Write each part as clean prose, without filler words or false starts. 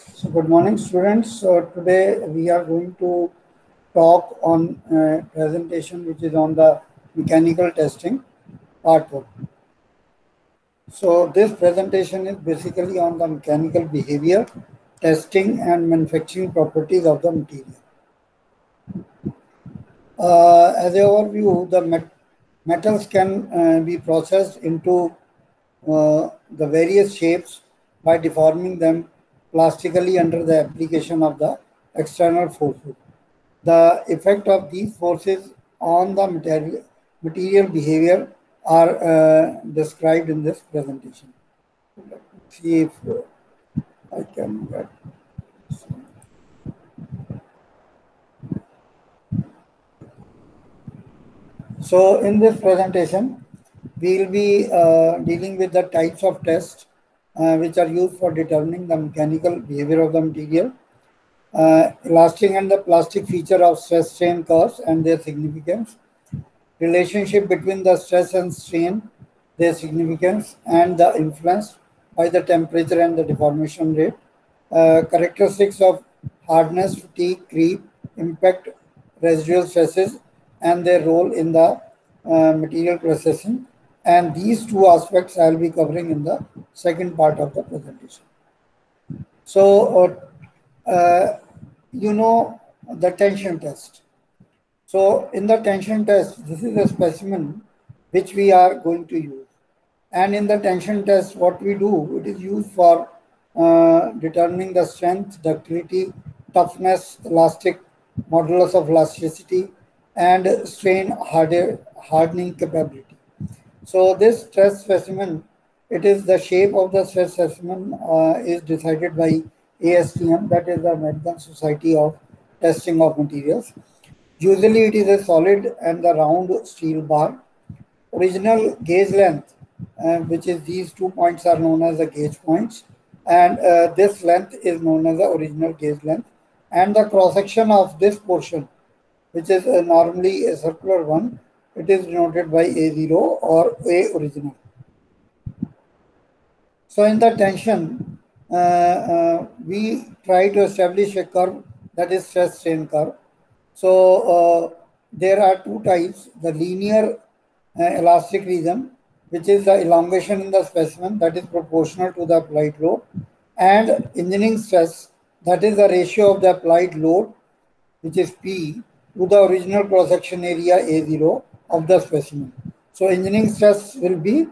So good morning, students. So today we are going to talk on presentation which is on the mechanical testing part 1. So this presentation is basically on the mechanical behavior, testing and manufacturing properties of the material. As an overview, the metals can be processed into the various shapes by deforming them plastically under the application of the external forces. The effect of these forces on the material behavior are described in this presentation. Let me see if I can get. So in this presentation, we will be dealing with the types of tests which are used for determining the mechanical behavior of the material, elastic and the plastic feature of stress strain curves and their significance, relationship between the stress and strain, their significance, and the influence by the temperature and the deformation rate, characteristics of hardness, fatigue, creep, impact, residual stresses, and their role in the material processing. And these two aspects I will be covering in the second part of the presentation. So, you know the tension test. So in the tension test, this is a specimen which we are going to use. And in the tension test, what we do, it is used for determining the strength, ductility, toughness, elastic, modulus of elasticity, and strain hardening capability. So this stress specimen, it is the shape of the stress specimen is decided by ASTM, that is the American Society of Testing of Materials. Usually it is a solid and the round steel bar. Original gauge length, which is these 2 points are known as the gauge points, and this length is known as the original gauge length. And the cross section of this portion, which is normally a circular one, it is denoted by A0 or A original. So in the tension, we try to establish a curve, that is stress strain curve. So there are two types: the linear elastic region, which is the elongation in the specimen that is proportional to the applied load, and engineering stress, that is the ratio of the applied load, which is P, to the original cross-section area A0 of the specimen. So engineering stress will be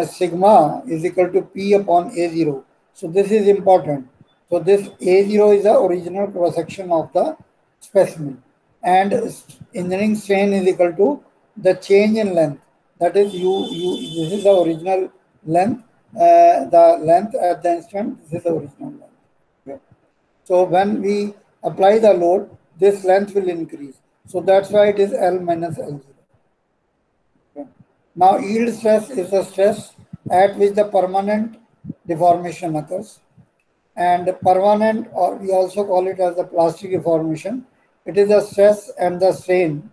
sigma is equal to P upon A0. So this is important. So this A0 is the original cross-section of the specimen, and engineering strain is equal to the change in length. That is this is the original length, the length at the instrument, this is the original length. Okay. So when we apply the load, this length will increase. So that's why it is L minus L0. Okay. Now yield stress is the stress at which the permanent deformation occurs. And permanent, or we also call it as the plastic deformation, it is the stress and the strain.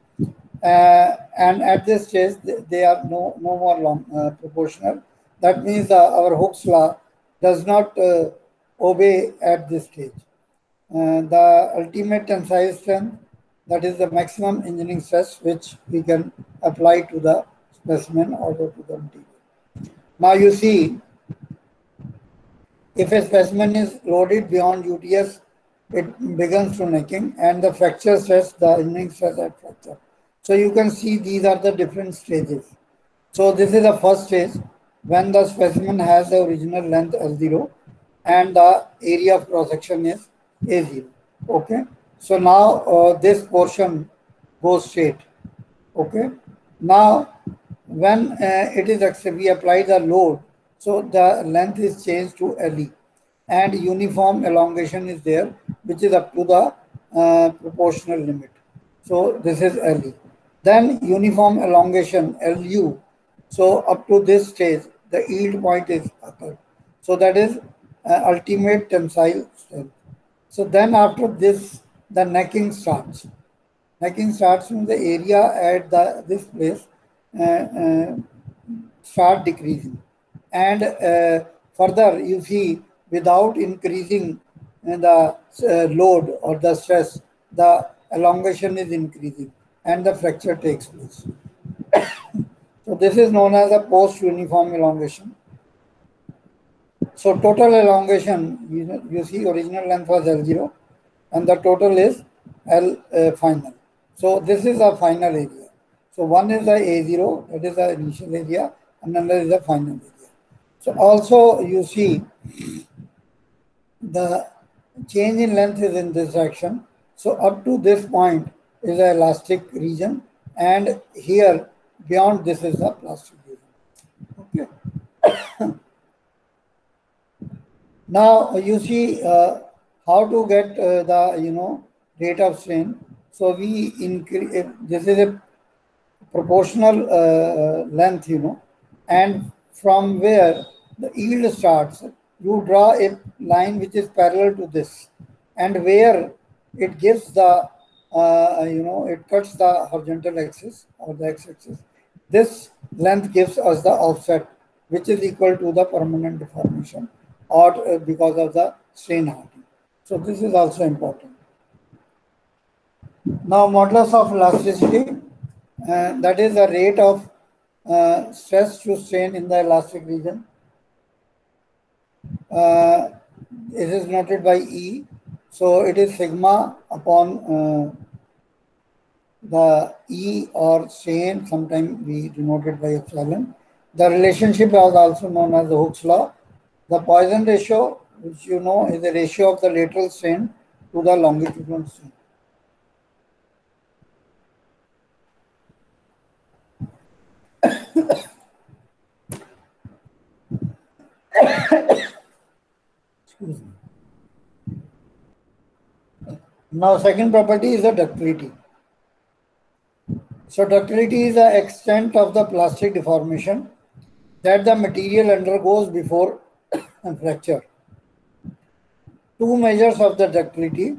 And at this stage, they are no more proportional. That means our Hooke's law does not obey at this stage. The ultimate tensile strength, that is the maximum engineering stress which we can apply to the specimen or to the material. Now you see, if a specimen is loaded beyond UTS, it begins to necking, and the fracture stress, the engineering stress at fracture. So you can see these are the different stages. So this is the first stage when the specimen has the original length L0 and the area of cross section is A0. Okay. So now this portion goes straight. Okay. Now when it is we apply the load, so the length is changed to LE, and uniform elongation is there, which is up to the proportional limit. So this is LE. Then uniform elongation LU. So up to this stage, the yield point is occurred. So that is ultimate tensile strength. So then after this, the necking starts. Necking starts in the area at this place uh, uh, start decreasing, and further you see, without increasing the load or the stress, the elongation is increasing and the fracture takes place. So this is known as a post-uniform elongation. So total elongation, you see original length was L0 and the total is L final. So this is a final area. So one is the A0, that is the initial area, and another is the final area. So also you see the change in length is in this direction. So up to this point is the elastic region, and here beyond this is the plastic region. Okay. Now you see how to get the rate of strain. So we increase. This is a proportional length, and from where the yield starts, you draw a line which is parallel to this, and where it gives the it cuts the horizontal axis or the x-axis. This length gives us the offset, which is equal to the permanent deformation, or because of the strain hardening. So this is also important. Now, modulus of elasticity, that is the rate of stress to strain in the elastic region. It is noted by E. So it is sigma upon the E or strain. Sometimes we denote it by epsilon. The relationship is also known as the Hooke's law. The Poisson ratio, which you know, is the ratio of the lateral strain to the longitudinal strain. Excuse me. Now, second property is the ductility. So, ductility is the extent of the plastic deformation that the material undergoes before fracture. Two measures of the ductility,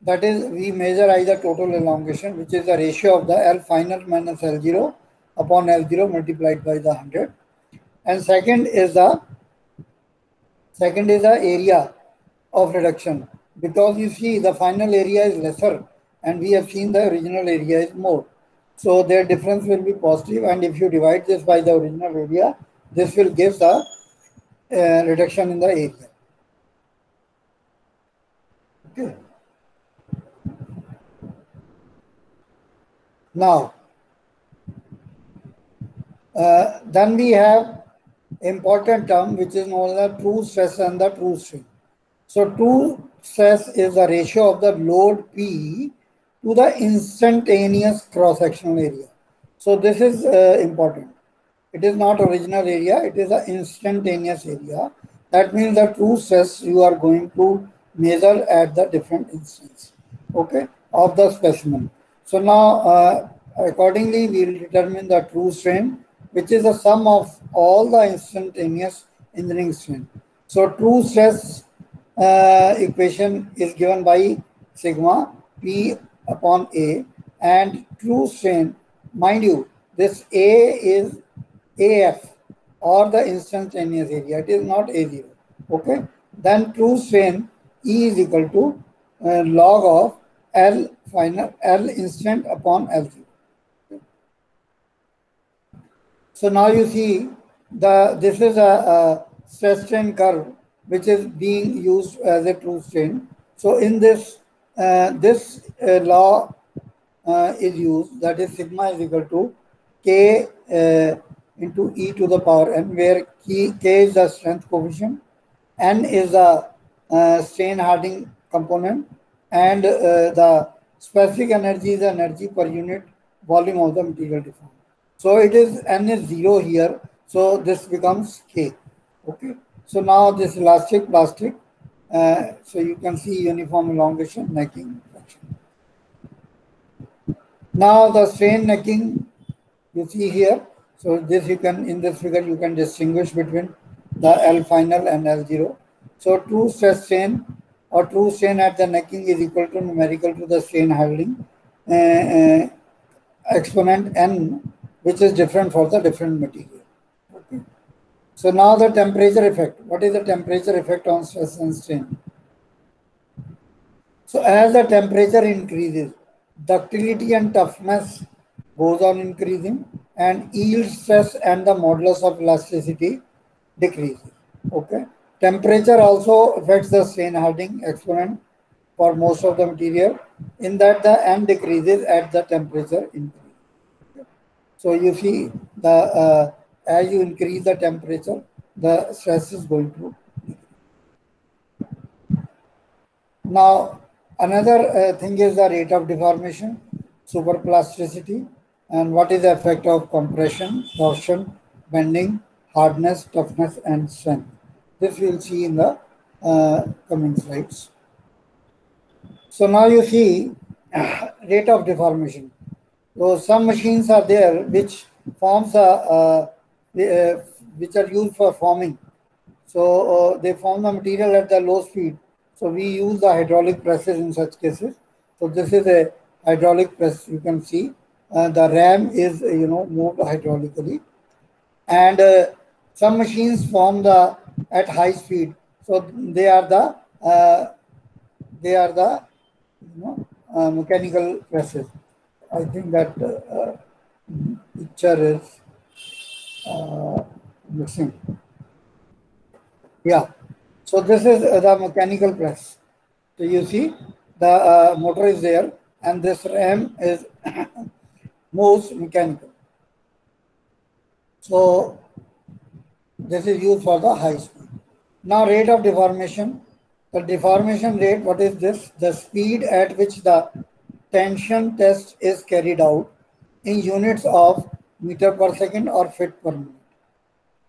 that is, we measure either total elongation, which is the ratio of the L final minus L0 upon L0 multiplied by the 100. And second is the area of reduction, because you see the final area is lesser and we have seen the original area is more. So their difference will be positive, and if you divide this by the original area, this will give the reduction in the area. Okay. Now, then we have important term which is known as the true stress and the true strain. So true stress is the ratio of the load P to the instantaneous cross-sectional area. So this is important. It is not original area, it is an instantaneous area. That means the true stress you are going to measure at the different instance, okay, of the specimen. So now accordingly we will determine the true strain, which is the sum of all the instantaneous engineering strain. So true stress equation is given by sigma P upon A, and true strain, mind you, this A is AF or the instantaneous area, it is not A0. Okay, then true strain E is equal to log of L final L instant upon L0. So now you see this is a stress strain curve which is being used as a true strain. So in this law is used, that is sigma is equal to K into E to the power n, where K is the strength coefficient, N is the strain hardening component, and the specific energy is the energy per unit volume of the material deformed. So it is N is 0 here, so this becomes K. Okay. So now this elastic plastic, so you can see uniform elongation, necking, fraction. Now the strain necking you see here. So this you can, in this figure you can distinguish between the L final and L0. So true stress strain or true strain at the necking is equal to numerical to the strain handling exponent n, which is different for the different material. Okay. So now the temperature effect. What is the temperature effect on stress and strain? So as the temperature increases, ductility and toughness goes on increasing, and yield stress and the modulus of elasticity decreases. Okay. Temperature also affects the strain hardening exponent for most of the material, in that the M decreases at the temperature increase. So you see the as you increase the temperature, the stress is going to. Now another thing is the rate of deformation, superplasticity, and what is the effect of compression, torsion, bending, hardness, toughness, and strength. This we'll see in the coming slides. So now you see rate of deformation. So some machines are there which forms which are used for forming. So they form the material at the low speed. So we use the hydraulic presses in such cases. So this is a hydraulic press. You can see the ram is moved hydraulically, and some machines form the at high speed. So they are the mechanical presses. I think that picture is missing. Yeah. So this is the mechanical press. So you see the motor is there, and this ram is moves mechanical. So this is used for the high speed. Now rate of deformation. The deformation rate, what is this? The speed at which the tension test is carried out in units of meter per second or feet per minute.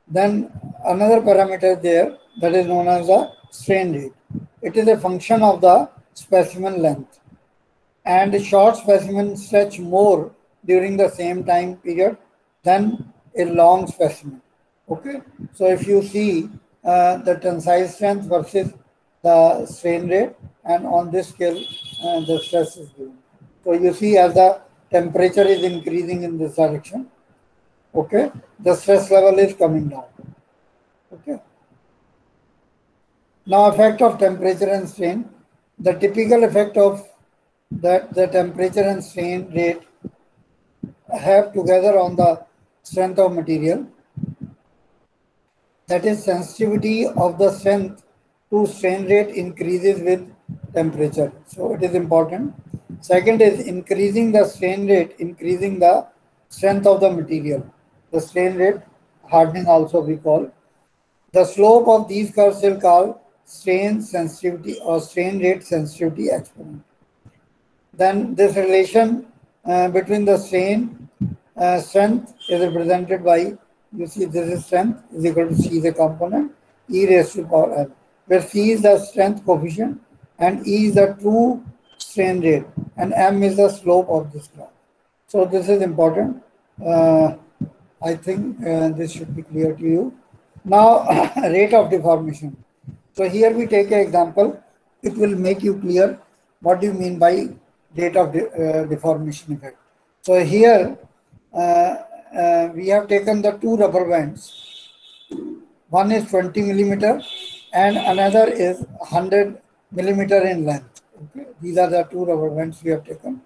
Then another parameter there that is known as the strain rate. It is a function of the specimen length, and short specimens stretch more during the same time period than a long specimen. Okay, so if you see the tensile strength versus the strain rate, and on this scale the stress is given. So you see as the temperature is increasing in this direction, okay, the stress level is coming down. Okay. Now effect of temperature and strain. The typical effect of that the temperature and strain rate have together on the strength of material, that is sensitivity of the strength to strain rate increases with temperature. So it is important. Second is increasing the strain rate, increasing the strength of the material. The strain rate hardening also we call. The slope of these curves will call strain sensitivity or strain rate sensitivity exponent. Then this relation between the strain strength is represented by, you see this is strength is equal to C is a component, E raised to power M, where C is the strength coefficient and E is the true strain rate and M is the slope of this graph. So this is important. I think this should be clear to you. Now rate of deformation. So here we take an example. It will make you clear what do you mean by rate of deformation effect. So here we have taken the two rubber bands. One is 20 millimeter and another is 100 millimeter in length. Okay, these are the two rubber bands we have taken.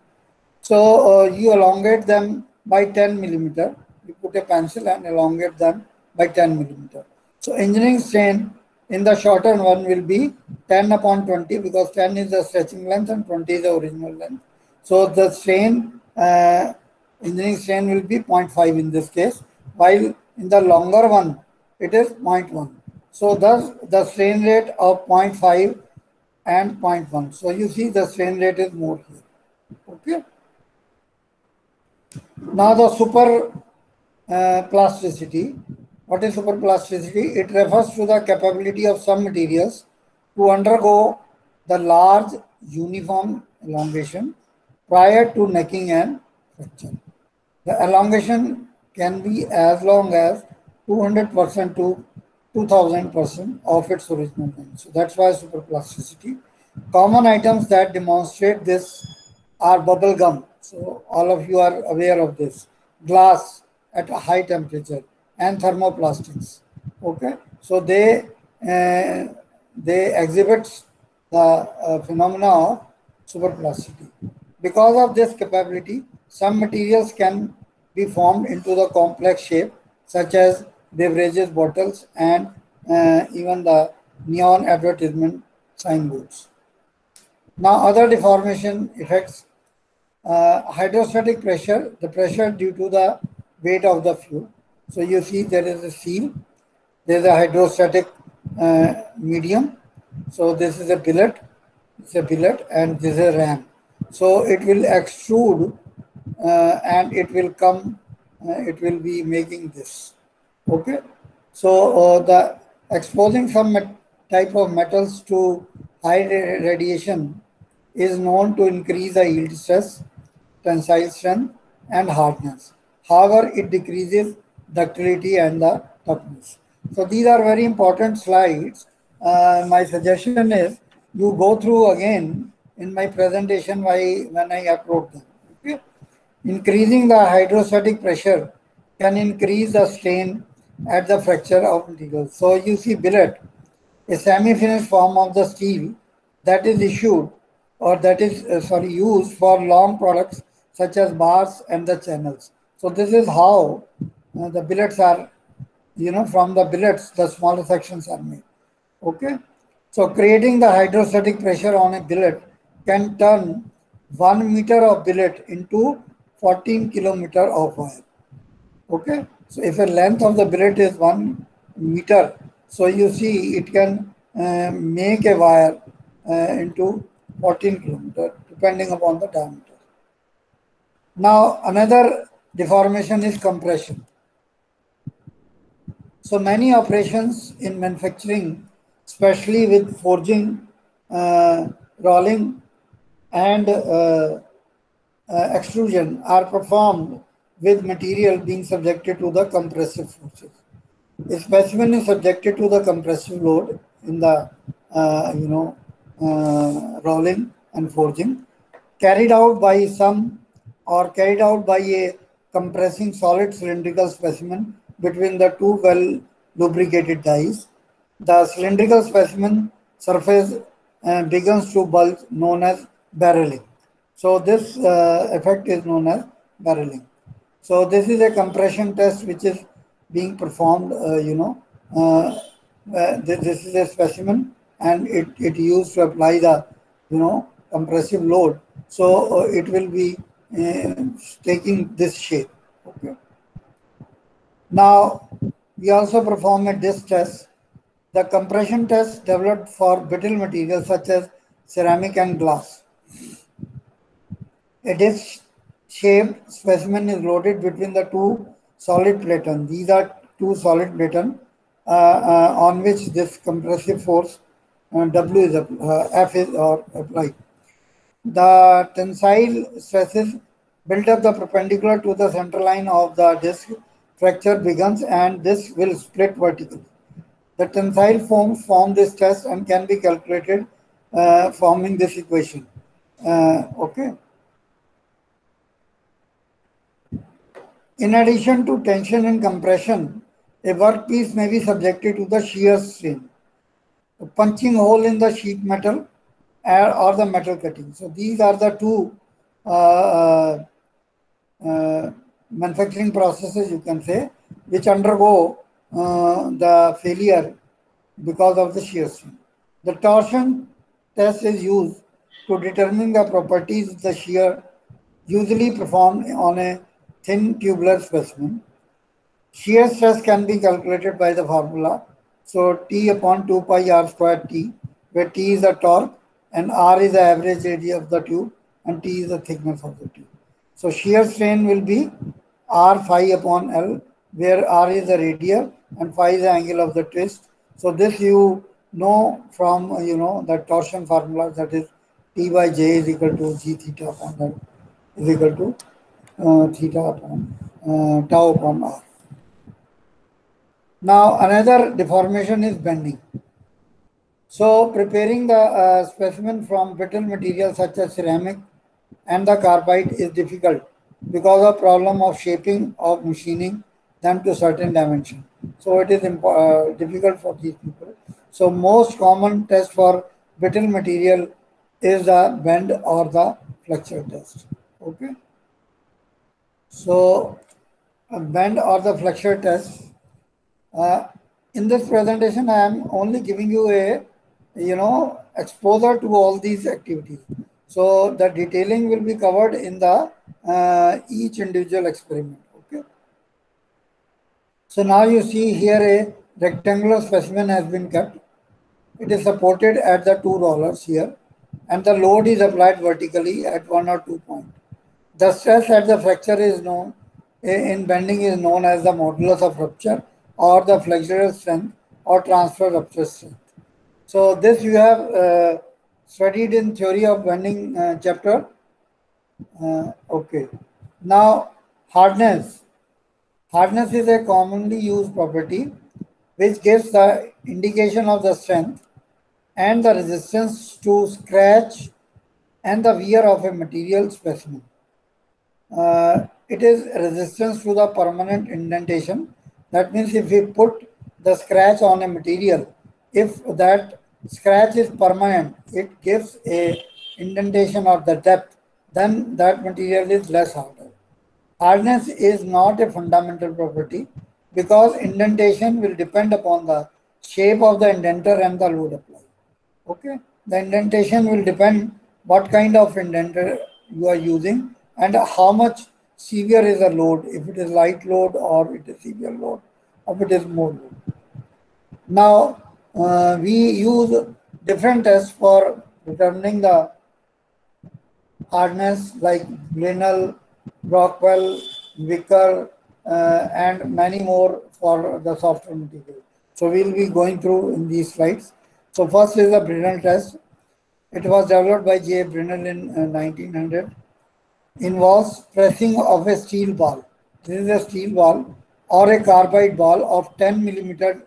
So you elongate them by 10 millimeter. You put a pencil and elongate them by 10 millimeter. So engineering strain in the shorter one will be 10 upon 20 because 10 is the stretching length and 20 is the original length. So the strain, engineering strain will be 0.5 in this case, while in the longer one it is 0.1. So thus the strain rate of 0.5 and 0.1. So you see the strain rate is more here. Okay. Now the super plasticity. What is superplasticity? It refers to the capability of some materials to undergo the large uniform elongation prior to necking and fracture. The elongation can be as long as 200% to 2000% of its original length. So that's why superplasticity. Common items that demonstrate this are bubble gum. So all of you are aware of this. Glass at a high temperature and thermoplastics. Okay, so they exhibit the phenomena of superplasticity. Because of this capability, some materials can be formed into the complex shape, such as beverages bottles and even the neon advertisement signboards. Now, other deformation effects, hydrostatic pressure, the pressure due to the weight of the fuel. So you see there is a seal, there is a hydrostatic medium. So this is a billet, it's a billet, and this is a ram. So it will extrude and it will come, it will be making this. Okay. So the exposing some type of metals to high radiation is known to increase the yield stress, tensile strength, and hardness. However, it decreases ductility and the toughness. So these are very important slides. My suggestion is you go through again in my presentation when I upload them. Okay? Increasing the hydrostatic pressure can increase the strain at the fracture of materials. So you see billet, a semi-finished form of the steel that is issued or that is used for long products such as bars and the channels. So this is how the billets are, from the billets the smaller sections are made. Okay. So creating the hydrostatic pressure on a billet can turn 1 meter of billet into 14 kilometer of wire. Okay. So if a length of the billet is 1 meter, so you see it can make a wire into 14 kilometer depending upon the diameter. Now another deformation is compression. So many operations in manufacturing, especially with forging, rolling, and extrusion, are performed with material being subjected to the compressive forces. A specimen is subjected to the compressive load in the rolling and forging, carried out by a compressing solid cylindrical specimen between the two well lubricated dies. The cylindrical specimen surface begins to bulge, known as barreling. So this effect is known as barreling. So this is a compression test which is being performed, this is a specimen and it used to apply the, compressive load. So it will be taking this shape. Okay. Now, we also perform a disc test. The compression test developed for brittle materials such as ceramic and glass. A disc-shaped specimen is loaded between the two solid platens. These are two solid platens on which this compressive force W is F is applied. The tensile stresses built up the perpendicular to the center line of the disc. Fracture begins and this will split vertically. The tensile forms form this test and can be calculated forming this equation. Okay. In addition to tension and compression, a workpiece may be subjected to the shear strain, a punching hole in the sheet metal or the metal cutting. So these are the two manufacturing processes, you can say, which undergo the failure because of the shear strain. The torsion test is used to determine the properties of the shear, usually performed on a thin tubular specimen. Shear stress can be calculated by the formula. So T upon 2 pi r square T, where T is the torque and R is the average area of the tube and T is the thickness of the tube. So shear strain will be R phi upon L, where R is the radius and phi is the angle of the twist. So this you know from the torsion formula, that is T by J is equal to G theta upon L is equal to theta upon tau upon R. Now another deformation is bending. So preparing the specimen from brittle materials such as ceramic and the carbide is difficult because of problem of shaping of machining them to certain dimension. So it is difficult for these people. So most common test for brittle material is the bend or the flexure test. Okay. So a bend or the flexure test. Uh, in this presentation, I am only giving you a exposure to all these activities. So the detailing will be covered in the each individual experiment. Okay. So now you see here a rectangular specimen has been kept. It is supported at the two rollers here, and the load is applied vertically at 1 or 2 points. The stress at the fracture is known in bending is known as the modulus of rupture or the flexural strength or transfer rupture strength. So this you have studied in theory of bending chapter. Okay. Now hardness. Hardness is a commonly used property which gives the indication of the strength and the resistance to scratch and the wear of a material specimen. It is resistance to the permanent indentation. That means if we put the scratch on a material, if that scratch is permanent, it gives a indentation of the depth, then that material is less harder. Hardness is not a fundamental property because indentation will depend upon the shape of the indenter and the load applied. Okay, the indentation will depend what kind of indenter you are using and how much severe is the load, if it is light load or it is severe load, or if it is more load. Now, we use different tests for determining the hardness like Blinel, Brockwell, Vicker, and many more for the software material. So we'll be going through in these slides. So first is the Brinell test. It was developed by J. Brinell in 1900. Involves pressing of a steel ball. This is a steel ball or a carbide ball of 10 millimeter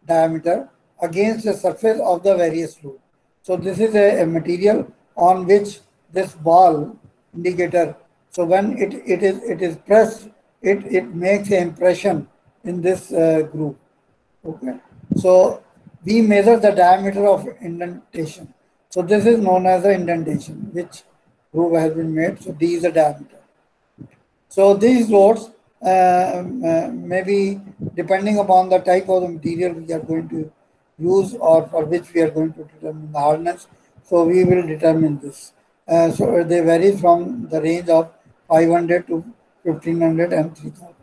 diameter against the surface of the various fluid. So this is a material on which this ball indicator. So when it is pressed, it makes an impression in this groove. Okay. So we measure the diameter of indentation. So this is known as the indentation, which groove has been made. So D is the diameter. So these loads may be depending upon the type of the material we are going to use or for which we are going to determine the hardness. So we will determine this. So they vary from the range of 500 to 1500 and 3000.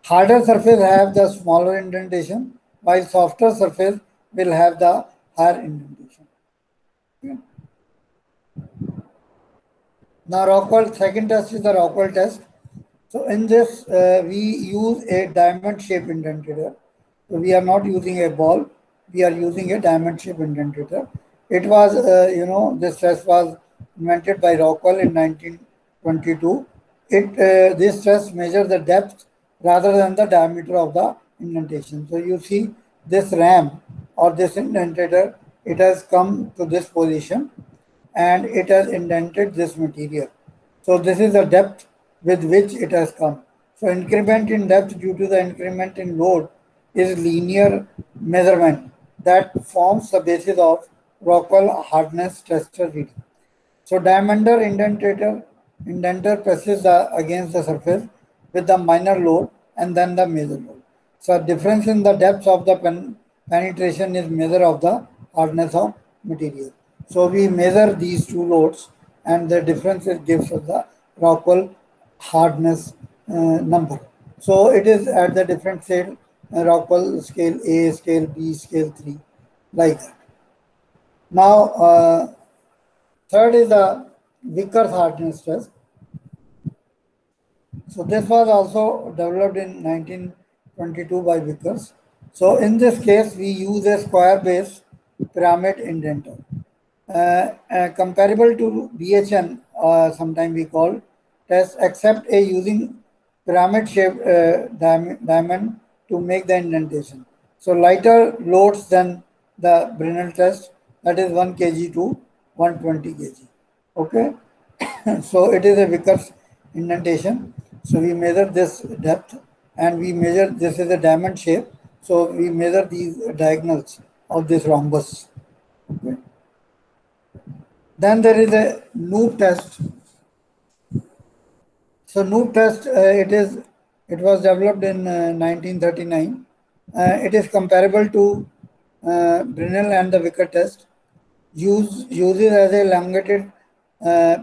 Harder surface have the smaller indentation, while softer surface will have the higher indentation. Okay. Now Rockwell, second test is the Rockwell test. So in this, we use a diamond shaped indentator. So we are not using a ball, we are using a diamond shaped indentator. It was, this test was invented by Rockwell in 1922. This test measures the depth rather than the diameter of the indentation. So you see this ram or this indentator, it has come to this position and it has indented this material. So this is the depth with which it has come. So increment in depth due to the increment in load is linear measurement that forms the basis of Rockwell hardness tester reading. So diameter indenter presses against the surface with the minor load and then the major load. So difference in the depth of the penetration is measure of the hardness of material. So we measure these two loads and the difference gives us the Rockwell hardness number. So it is at the different scale, Rockwell scale A, scale B, scale 3, like that. Now, third is the Vickers hardness test. So this was also developed in 1922 by Vickers. So in this case, we use a square base pyramid indenter. Comparable to BHN, sometimes we call test, except a using pyramid shaped diamond to make the indentation. So lighter loads than the Brinell test, that is 1 kg to 120 kg. Okay. So it is a Vickers indentation. So we measure this depth and we measure this is a diamond shape. So we measure these diagonals of this rhombus. Okay. Then there is a Noob test. So Noob test, it was developed in 1939. It is comparable to Brinell and the Vickers test. Uses as a elongated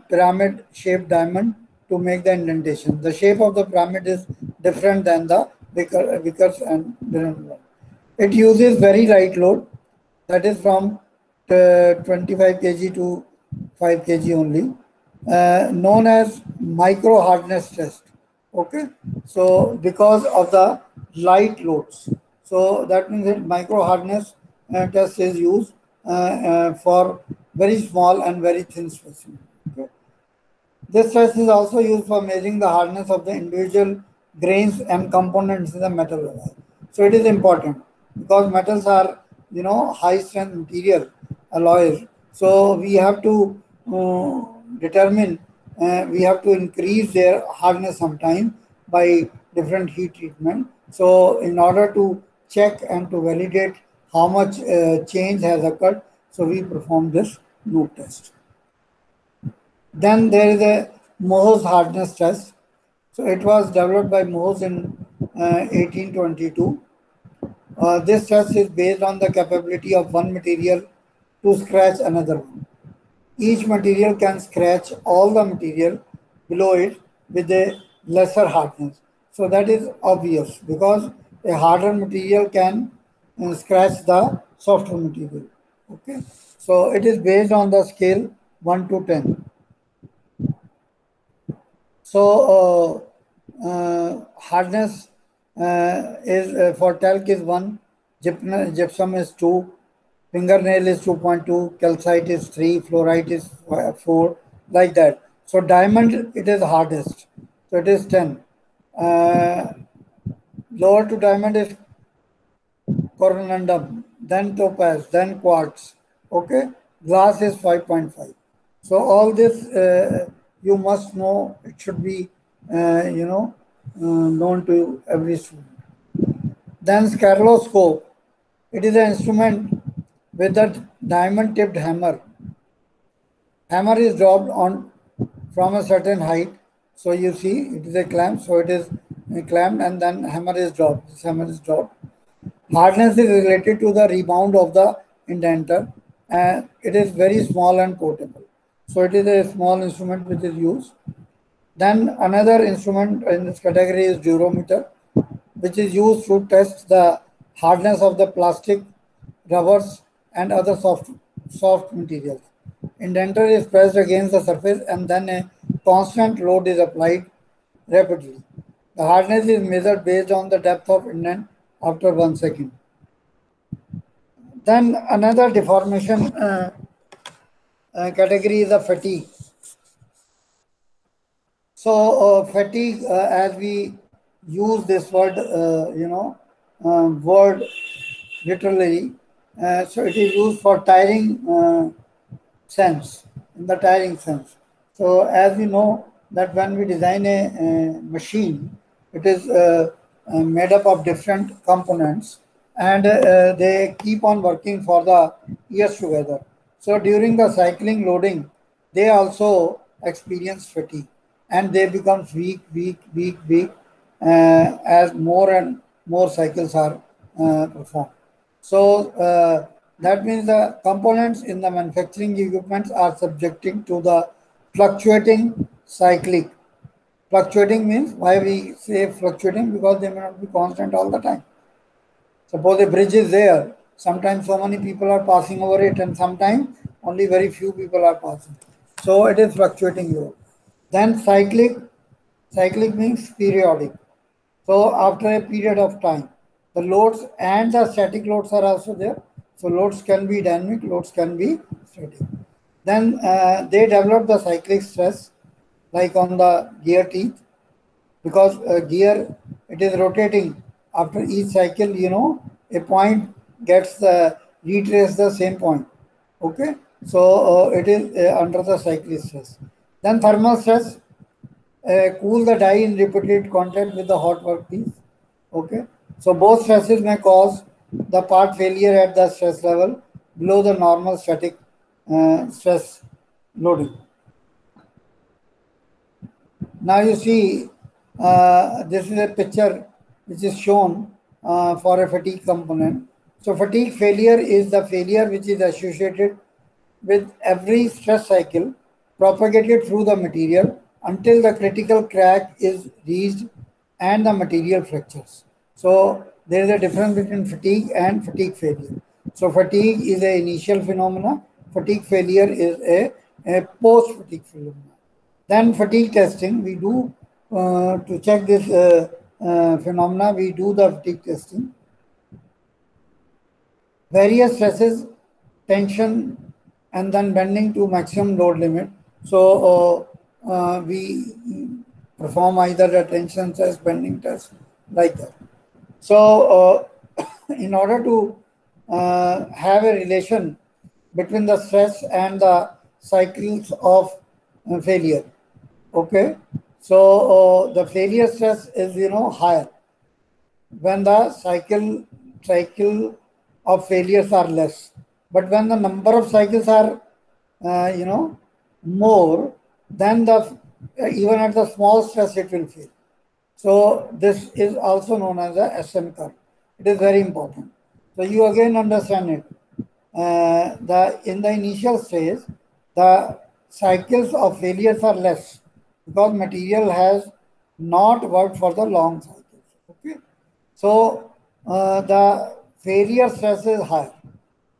pyramid shaped diamond to make the indentation. The shape of the pyramid is different than the Vickers and Brinell one. It uses very light load, that is from 25 kg to 5 kg only, known as micro hardness test. Okay, so because of the light loads, so that means that micro hardness test is used for very small and very thin specimen. Okay. This test is also used for measuring the hardness of the individual grains and components in the metal alloy. So it is important because metals are, high strength material alloys. So we have to determine, we have to increase their hardness sometime by different heat treatment. So in order to check and to validate how much change has occurred, so we perform this loop test. Then there is a Mohs hardness test. So it was developed by Mohs in 1822. This test is based on the capability of one material to scratch another one. Each material can scratch all the material below it with a lesser hardness. So that is obvious because a harder material can scratch the softer material. Okay. So it is based on the scale 1 to 10. So hardness is for talc is 1, gypsum is 2, fingernail is 2.2, calcite is 3, fluorite is 4, like that. So diamond, it is hardest. So it is 10. Uh, Lower to diamond is corundum, then topaz, then quartz. Okay, glass is 5.5. So all this you must know. It should be known to every student. Then scaloscope. It is an instrument with a diamond-tipped hammer. Hammer is dropped on from a certain height. So you see, it is a clamp. So it is clamped, and then hammer is dropped. This hammer is dropped. Hardness is related to the rebound of the indenter, and it is very small and portable. So it is a small instrument which is used. Then another instrument in this category is durometer, which is used to test the hardness of the plastic, rubbers, and other soft materials. Indenter is pressed against the surface and then a constant load is applied rapidly. The hardness is measured based on the depth of indent after 1 second. Then another deformation category is the fatigue. So fatigue, as we use this word, word literally, so it is used for tiring sense, in the tiring sense. So as we know that when we design a machine, it is made up of different components and they keep on working for the years together. So during the cycling loading, they also experience fatigue and they become weak as more and more cycles are performed. So that means the components in the manufacturing equipments are subjecting to the fluctuating cyclic. Fluctuating means why we say fluctuating, because they may not be constant all the time. Suppose a bridge is there, sometimes so many people are passing over it and sometimes only very few people are passing. So it is fluctuating load. Then cyclic means periodic. So after a period of time, the loads and the static loads are also there. So loads can be dynamic, loads can be static. Then they develop the cyclic stress like on the gear teeth, because gear, it is rotating after each cycle, a point gets retrace the same point. Okay, so it is under the cyclic stress. Then thermal stress, cool the die in repeated contact with the hot workpiece. Okay, so both stresses may cause the part failure at the stress level below the normal static stress. loading. Now you see, this is a picture which is shown for a fatigue component. So fatigue failure is the failure which is associated with every stress cycle propagated through the material until the critical crack is reached and the material fractures. So there is a difference between fatigue and fatigue failure. So fatigue is an initial phenomena. Fatigue failure is a post-fatigue phenomena. Then fatigue testing, we do to check this phenomena, we do the fatigue testing. Various stresses, tension, and then bending to maximum load limit. So we perform either a tension test, bending test, like that. So in order to have a relation between the stress and the cycles of failure, okay, so the failure stress is higher when the cycle of failures are less, but when the number of cycles are more, then the even at the small stress it will fail. So this is also known as a SM curve. It is very important. So you again understand it. The in the initial stage, the cycles of failures are less because material has not worked for the long cycles. Okay, so the failure stress is higher.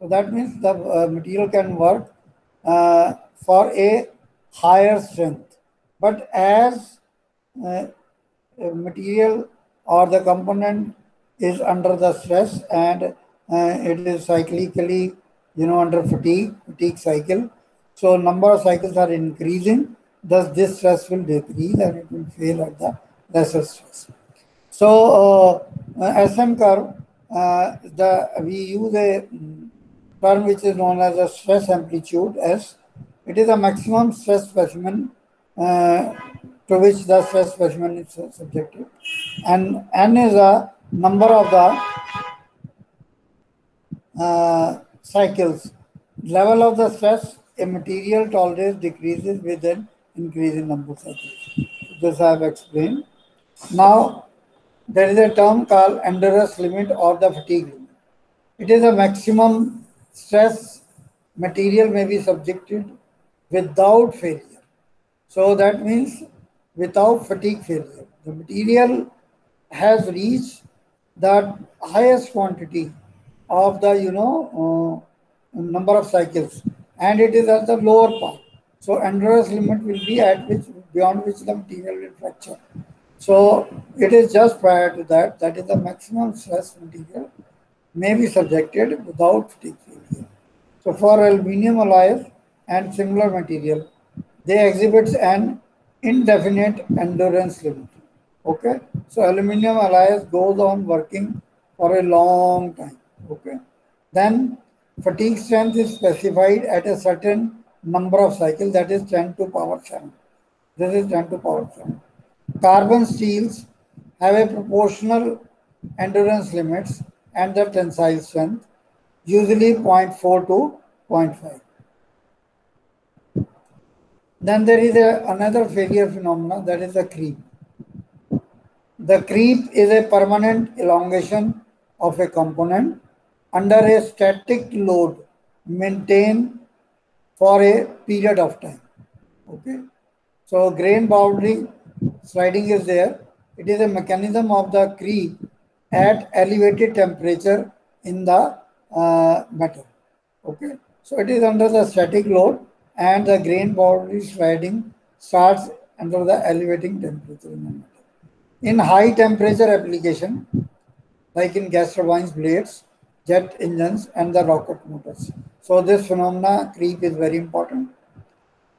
So that means the material can work for a higher strength. But as uh, material or the component is under the stress and it is cyclically, under fatigue cycle. So number of cycles are increasing. Thus, this stress will decrease and it will fail at the lesser stress. So SM curve, we use a term which is known as a stress amplitude S. It is a maximum stress specimen to which the stress specimen is subjected, and N is a number of the cycles. Level of the stress a material tolerance decreases with an increase in number of cycles. This I have explained. Now, there is a term called endurance limit or the fatigue limit. It is a maximum stress material may be subjected without failure. So that means without fatigue failure. The material has reached the highest quantity of the number of cycles, and it is at the lower part. So endurance limit will be at which beyond which the material will fracture. So it is just prior to that, that is the maximum stress material may be subjected without fatigue failure. So for aluminum alloys and similar material, they exhibit an indefinite endurance limit. Okay, so aluminum alloys goes on working for a long time. Okay, then fatigue strength is specified at a certain number of cycles, that is 10 to power 7. This is 10 to power 7. Carbon steels have a proportional endurance limits and the tensile strength, usually zero point 0.4 to zero point 0.5. Then there is another failure phenomenon, that is the creep. The creep is a permanent elongation of a component under a static load maintained for a period of time. Okay. So grain boundary sliding is there. It is a mechanism of the creep at elevated temperature in the metal. Okay. So it is under the static load and the grain boundary sliding starts under the elevating temperature in the metal. In high temperature application, like in gas turbines blades, jet engines, and the rocket motors. So this phenomena creep is very important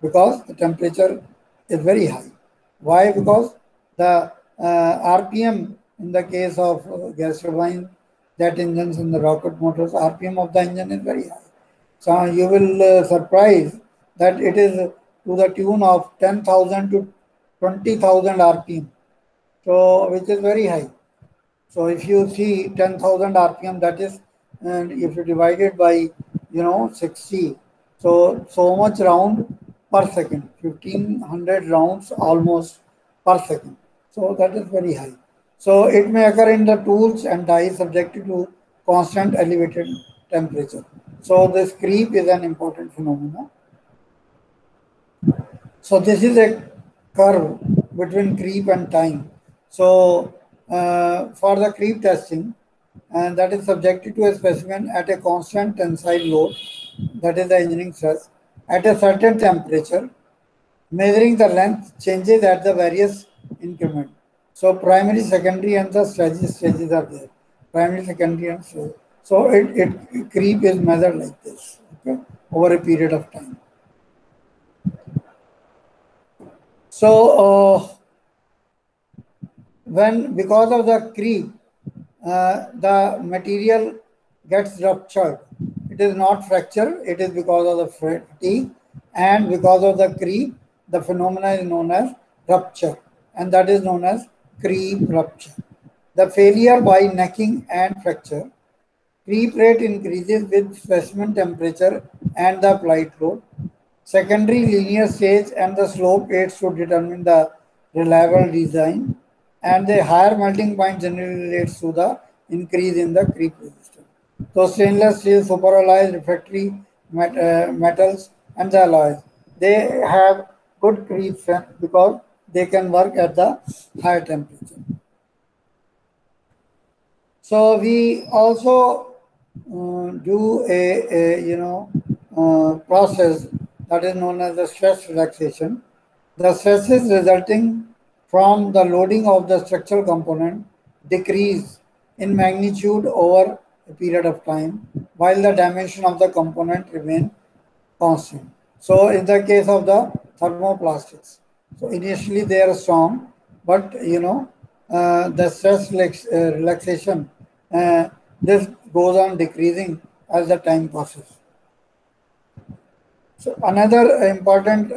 because the temperature is very high. Why? Because the RPM in the case of gas turbine, jet engines, and the rocket motors, RPM of the engine is very high. So you will surprise that it is to the tune of 10,000 to 20,000 RPM. So which is very high. So if you see 10,000 RPM, that is, and if you divide it by 60, so much round per second, 1500 rounds almost per second. So that is very high. So it may occur in the tools and die subjected to constant elevated temperature. So this creep is an important phenomenon. So this is a curve between creep and time. So for the creep testing, and that is subjected to a specimen at a constant tensile load, that is the engineering stress, at a certain temperature, measuring the length changes at the various increment. So primary, secondary, and the stages are there. Primary, secondary, and so. So it creep is measured like this, okay, over a period of time. So when because of the creep, the material gets ruptured. It is not fracture, it is because of the fatigue, and because of the creep, the phenomena is known as rupture, and that is known as creep rupture. The failure by necking and fracture. Creep rate increases with specimen temperature and the applied load. Secondary linear stage and the slope aids to determine the reliable design, and the higher melting point generally leads to the increase in the creep resistance. So stainless steel, superalloys, refractory metals, and the alloys, they have good creep strength because they can work at the higher temperature. So we also do a process that is known as the stress relaxation. The stresses resulting from the loading of the structural component decrease in magnitude over a period of time, while the dimension of the component remain constant. So in the case of the thermoplastics, so initially they are strong, but the stress relaxation, this goes on decreasing as the time passes. So another important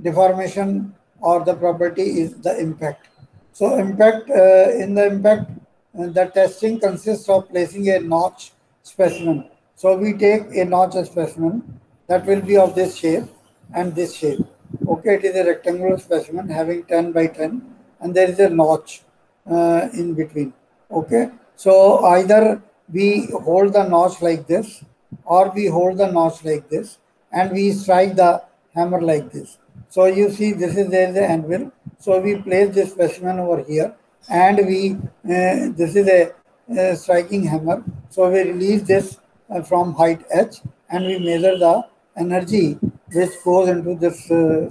deformation or the property is the impact. So impact in the impact, the testing consists of placing a notch specimen. So we take a notch specimen that will be of this shape and this shape. Okay, it is a rectangular specimen having 10 by 10, and there is a notch in between. Okay, so either we hold the notch like this, or we hold the notch like this, and we strike the hammer like this. So you see, there is the anvil. So we place this specimen over here, and we this is a striking hammer. So we release this from height h, and we measure the energy which goes into this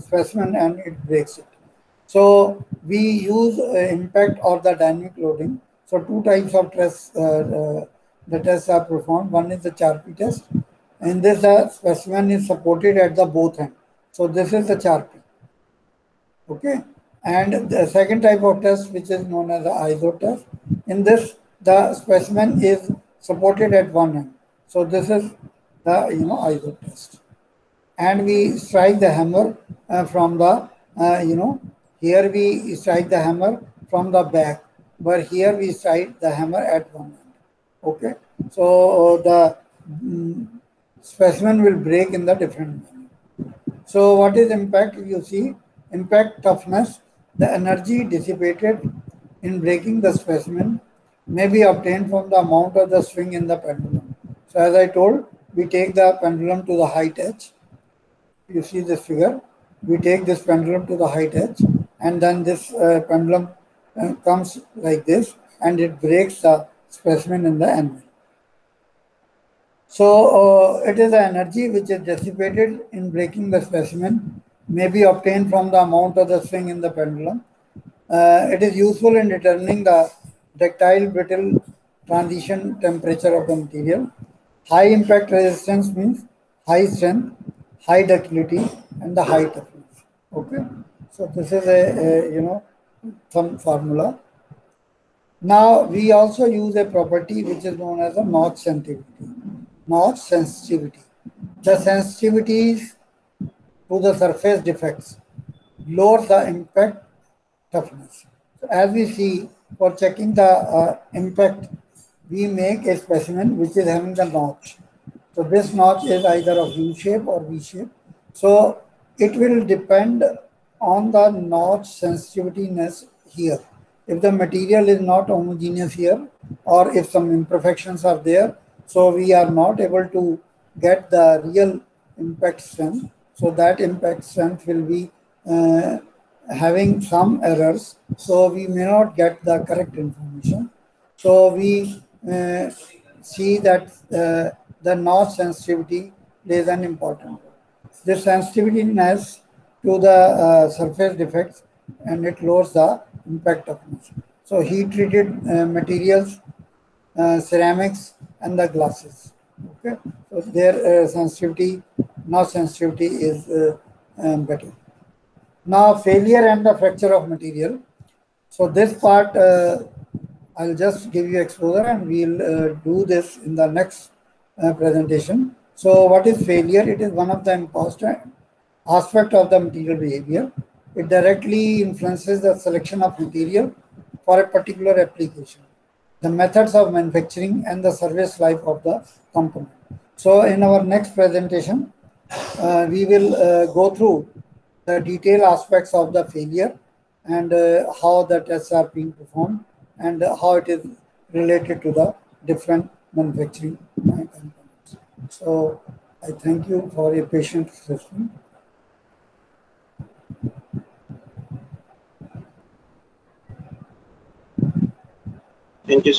specimen, and it breaks it. So we use impact or the dynamic loading. So two types of tests, the tests are performed. One is the Charpy test. In this, the specimen is supported at the both ends. So this is the Charpy. Okay. And the second type of test, which is known as the ISO test. In this, the specimen is supported at one end. So this is the ISO test. And we strike the hammer from the here we strike the hammer from the back, but here we strike the hammer at one end. Okay, so the specimen will break in the different manner. So what is impact? You see, impact toughness, the energy dissipated in breaking the specimen may be obtained from the amount of the swing in the pendulum. So as I told, we take the pendulum to the height h. You see this figure. We take this pendulum to the height h, and then this pendulum comes like this, and it breaks the specimen in the anvil. So it is the energy which is dissipated in breaking the specimen may be obtained from the amount of the swing in the pendulum. It is useful in determining the ductile brittle transition temperature of the material. High impact resistance means high strength, high ductility, and the high toughness. Okay, so this is a some formula. Now we also use a property which is known as a notch sensitivity. Notch sensitivity. The sensitivities to the surface defects lower the impact toughness. So as we see, for checking the impact, we make a specimen which is having the notch. So this notch is either of U shape or V shape. So It will depend on the notch sensitiveness here. If the material is not homogeneous here, or if some imperfections are there, so we are not able to get the real impact strength. So that impact strength will be uh, having some errors. So we may not get the correct information. So we see that the notch sensitivity plays an important role. The sensitiveness to the surface defects, and it lowers the impact of motion. So heat treated materials, ceramics, and the glasses. Okay, so their sensitivity, notch sensitivity is better. Now failure and the fracture of material. So this part I'll just give you exposure, and we'll do this in the next presentation. So what is failure? It is one of the important aspect of the material behavior. It directly influences the selection of material for a particular application, the methods of manufacturing, and the service life of the component. So in our next presentation, we will go through the detailed aspects of the failure, and how the tests are being performed, and how it is related to the different manufacturing components. So I thank you for your patient listening. Thank you.